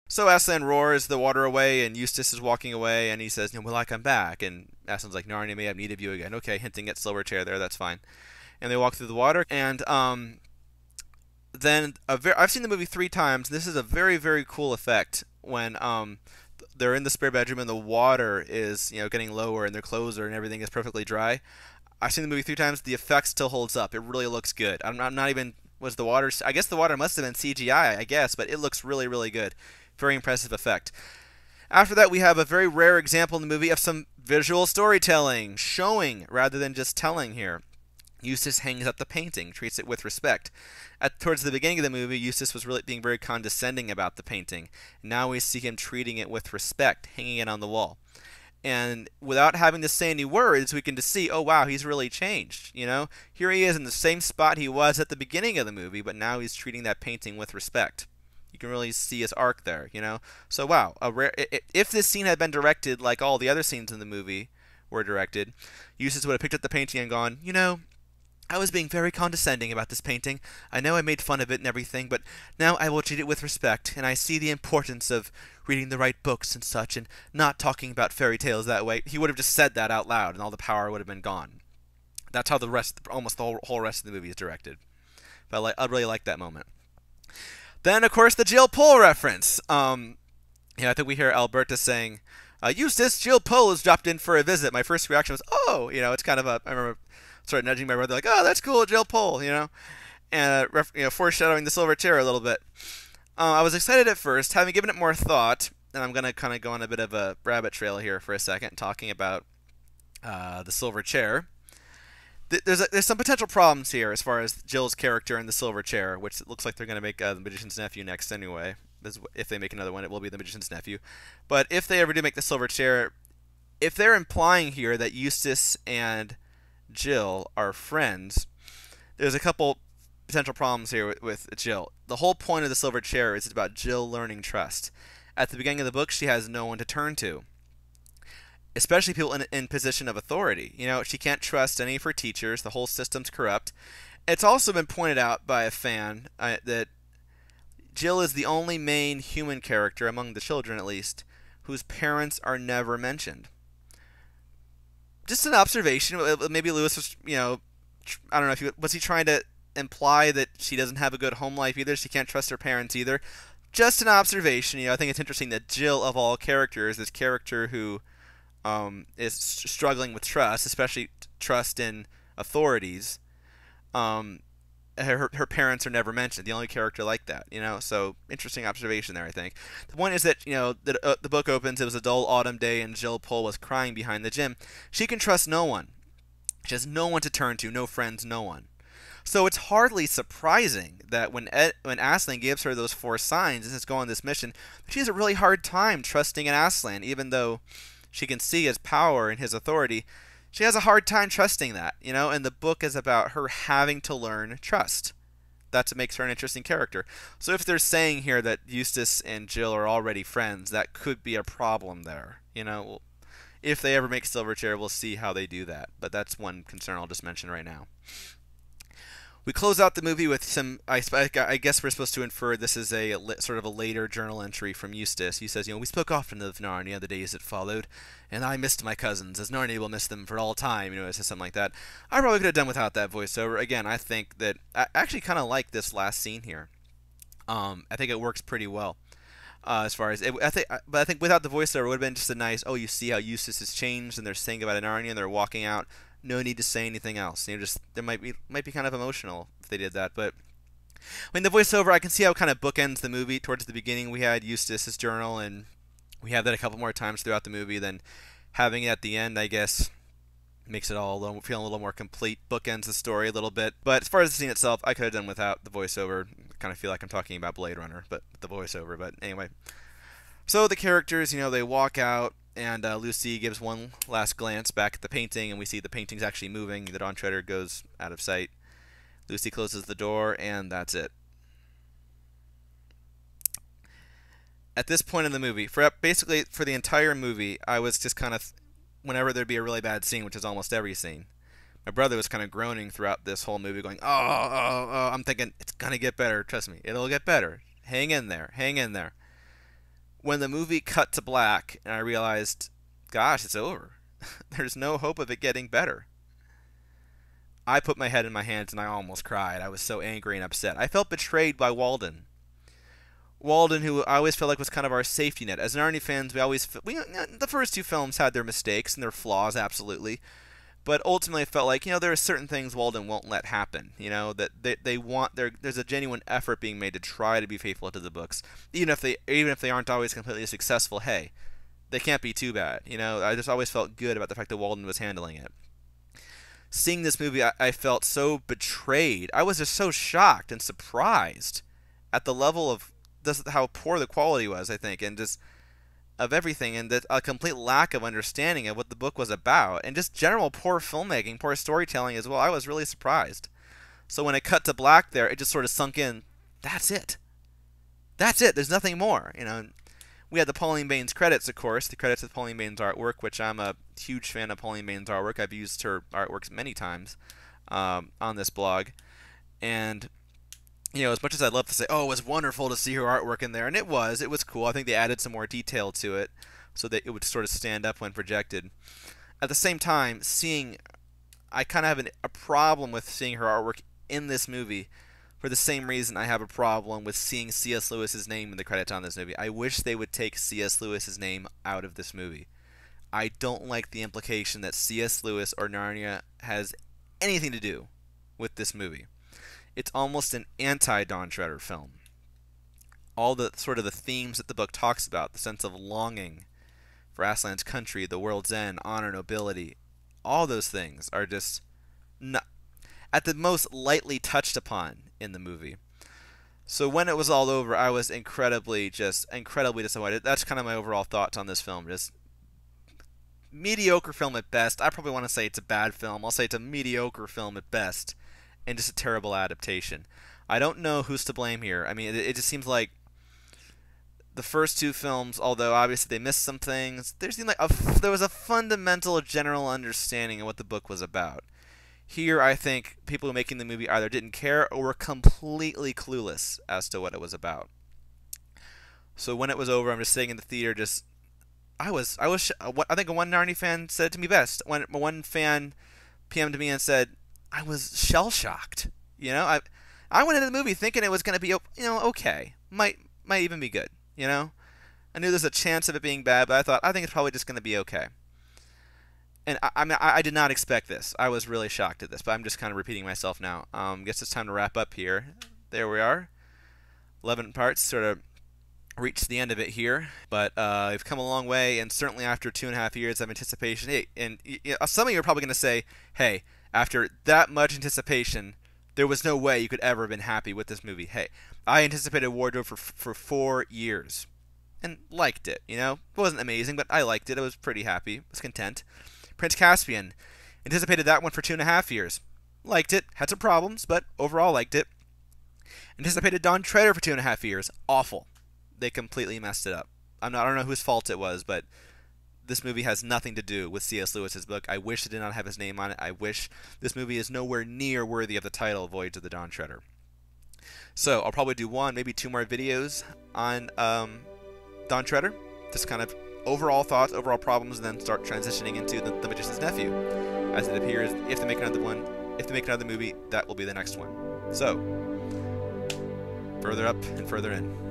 So Aslan roars the water away, and Eustace is walking away, and he says, "Will I come back?" And Aslan's like, "Narnia may have need of you again." Okay, hinting at silver chair there. That's fine. And they walk through the water, and then I've seen the movie 3 times. This is a very very cool effect when they're in the spare bedroom and the water is getting lower and their clothes are and everything is perfectly dry. I've seen the movie 3 times. The effect still holds up. It really looks good. I'm not even was the water. I guess the water must have been CGI. I guess, but it looks really really good. Very impressive effect. After that, we have a very rare example in the movie of some visual storytelling, showing rather than just telling here. Eustace hangs up the painting, treats it with respect. Towards the beginning of the movie, Eustace was really being very condescending about the painting. Now we see him treating it with respect, hanging it on the wall. And without having to say any words, we can just see, oh wow, he's really changed. Here he is in the same spot he was at the beginning of the movie, but now he's treating that painting with respect. You can really see his arc there. So wow, if this scene had been directed like all the other scenes in the movie were directed, Eustace would have picked up the painting and gone, I was being very condescending about this painting. I know I made fun of it and everything, but now I will treat it with respect, and I see the importance of reading the right books and such, and not talking about fairy tales that way. He would have just said that out loud, and all the power would have been gone. That's how almost the whole rest of the movie is directed. But I really like that moment. Then, of course, the Jill Pole reference. I think we hear Alberta saying, Eustace, Jill Pole has dropped in for a visit. My first reaction was, oh, it's kind of I remember sort of nudging my brother like, oh, that's cool, Jill Pole. And foreshadowing the silver chair a little bit. I was excited at first, having given it more thought, and I'm gonna kind of go on a bit of a rabbit trail here for a second, talking about the silver chair. There's some potential problems here as far as Jill's character in the silver chair, which it looks like they're gonna make the Magician's Nephew next anyway. If they make another one, it will be the Magician's Nephew. But if they ever do make the silver chair, if they're implying here that Eustace and Jill are friends, there's a couple potential problems here with Jill. The whole point of the silver chair is about Jill learning trust. At the beginning of the book, she has no one to turn to, especially people in position of authority. She can't trust any of her teachers. The whole system's corrupt. It's also been pointed out by a fan that Jill is the only main human character, among the children at least, whose parents are never mentioned. Just an observation. Maybe Lewis was, I don't know if was he trying to imply that she doesn't have a good home life either. She can't trust her parents either. Just an observation. I think it's interesting that Jill, of all characters, this character who is struggling with trust, especially trust in authorities. Her parents are never mentioned. The only character like that. So interesting observation there. I think the point is that the book opens. It was a dull autumn day, and Jill Pole was crying behind the gym. She can trust no one. She has no one to turn to, no friends, no one. So it's hardly surprising that when Aslan gives her those 4 signs and says go on this mission, she has a really hard time trusting in Aslan, even though she can see his power and his authority. She has a hard time trusting that, and the book is about her having to learn trust. That's what makes her an interesting character. So if they're saying here that Eustace and Jill are already friends, that could be a problem there. If they ever make Silverchair, we'll see how they do that. But that's one concern I'll just mention right now. We close out the movie with some. I guess we're supposed to infer this is a sort of a later journal entry from Eustace. He says, we spoke often of Narnia the days that followed, and I missed my cousins, as Narnia will miss them for all time. It says something like that. I probably could have done without that voiceover. Again, I think that I actually kind of like this last scene here. I think it works pretty well. As far as but I think without the voiceover, it would have been just a nice. Oh, you see how Eustace has changed, and they're saying about Narnia, and they're walking out. No need to say anything else. Just there might be kind of emotional if they did that. But the voiceover, I can see how it kind of bookends the movie. Towards the beginning, we had Eustace's journal, and we have that a couple more times throughout the movie. Then having it at the end, I guess, makes it all feel a little more complete. Bookends the story a little bit. But as far as the scene itself, I could have done without the voiceover. I kind of feel like I'm talking about Blade Runner, but with the voiceover. But anyway, so the characters, they walk out. And Lucy gives one last glance back at the painting, and we see the painting's actually moving. The Dawn Treader goes out of sight. Lucy closes the door, and that's it. At this point in the movie, basically for the entire movie, I was just kind of, whenever there'd be a really bad scene, which is almost every scene, my brother was kind of groaning throughout this whole movie, going, oh. I'm thinking, it's going to get better. Trust me, it'll get better. Hang in there. Hang in there. When the movie cut to black and I realized, gosh, it's over. There's no hope of it getting better. I put my head in my hands and I almost cried. I was so angry and upset. I felt betrayed by Walden. Walden, who I always felt like was kind of our safety net. As Narnia fans, the first two films had their mistakes and their flaws, absolutely. But ultimately, I felt like, there are certain things Walden won't let happen. That they want there's a genuine effort being made to try to be faithful to the books, even if they aren't always completely successful. Hey, they can't be too bad. I just always felt good about the fact that Walden was handling it. Seeing this movie, I felt so betrayed. I was just so shocked and surprised at the level of how poor the quality was, I think, and just of everything, and a complete lack of understanding of what the book was about, and just general poor filmmaking, poor storytelling as well. I was really surprised. So when it cut to black there, it just sort of sunk in. That's it. That's it. There's nothing more. We had the Pauline Baines credits, of course, the credits of Pauline Baines' artwork, which I'm a huge fan of Pauline Baines' artwork. I've used her artworks many times on this blog. And, as much as I'd love to say, oh, it was wonderful to see her artwork in there, and it was cool. I think they added some more detail to it so that it would sort of stand up when projected. At the same time, I kind of have a problem with seeing her artwork in this movie, for the same reason I have a problem with seeing C.S. Lewis's name in the credits on this movie. I wish they would take C.S. Lewis's name out of this movie. I don't like the implication that C.S. Lewis or Narnia has anything to do with this movie. It's almost an anti-Don Shredder film. All the sort of the themes that the book talks about, the sense of longing for Aslan's country, the world's end, honor, nobility, all those things are just not, at the most, lightly touched upon in the movie. So when it was all over, I was incredibly disappointed. That's kind of my overall thoughts on this film. Just mediocre film at best. I probably want to say it's a bad film. I'll say it's a mediocre film at best, and just a terrible adaptation. I don't know who's to blame here. I mean, it just seems like the first two films, although obviously they missed some things, there seemed like there was a fundamental general understanding of what the book was about. Here, I think people making the movie either didn't care or were completely clueless as to what it was about. So when it was over, I'm just sitting in the theater, I think one Narnia fan said it to me best. When one fan PM'd me and said, I was shell-shocked. I went into the movie thinking it was going to be, okay. Might even be good, I knew there's a chance of it being bad, but I think it's probably just going to be okay. And I did not expect this. I was really shocked at this, but I'm just kind of repeating myself now. Guess it's time to wrap up here. There we are. 11 parts, sort of reached the end of it here, but we've come a long way, and certainly after 2.5 years of anticipation, hey, and some of you are probably going to say, hey, after that much anticipation, there was no way you could ever have been happy with this movie. Hey, I anticipated Wardrobe for 4 years, and liked it, It wasn't amazing, but I liked it. I was pretty happy. Was content. Prince Caspian, anticipated that one for 2.5 years. Liked it. Had some problems, but overall liked it. Anticipated Don Shredder for 2.5 years. Awful. They completely messed it up. I don't know whose fault it was, but this movie has nothing to do with C.S. Lewis's book. I wish it did not have his name on it. I wish this movie is nowhere near worthy of the title Voyage of the Dawn Treader. So I'll probably do one, maybe 2 more videos on Dawn Treader. Just kind of overall thoughts, overall problems, and then start transitioning into the Magician's Nephew. As it appears, if they make another movie, that will be the next one. So, further up and further in.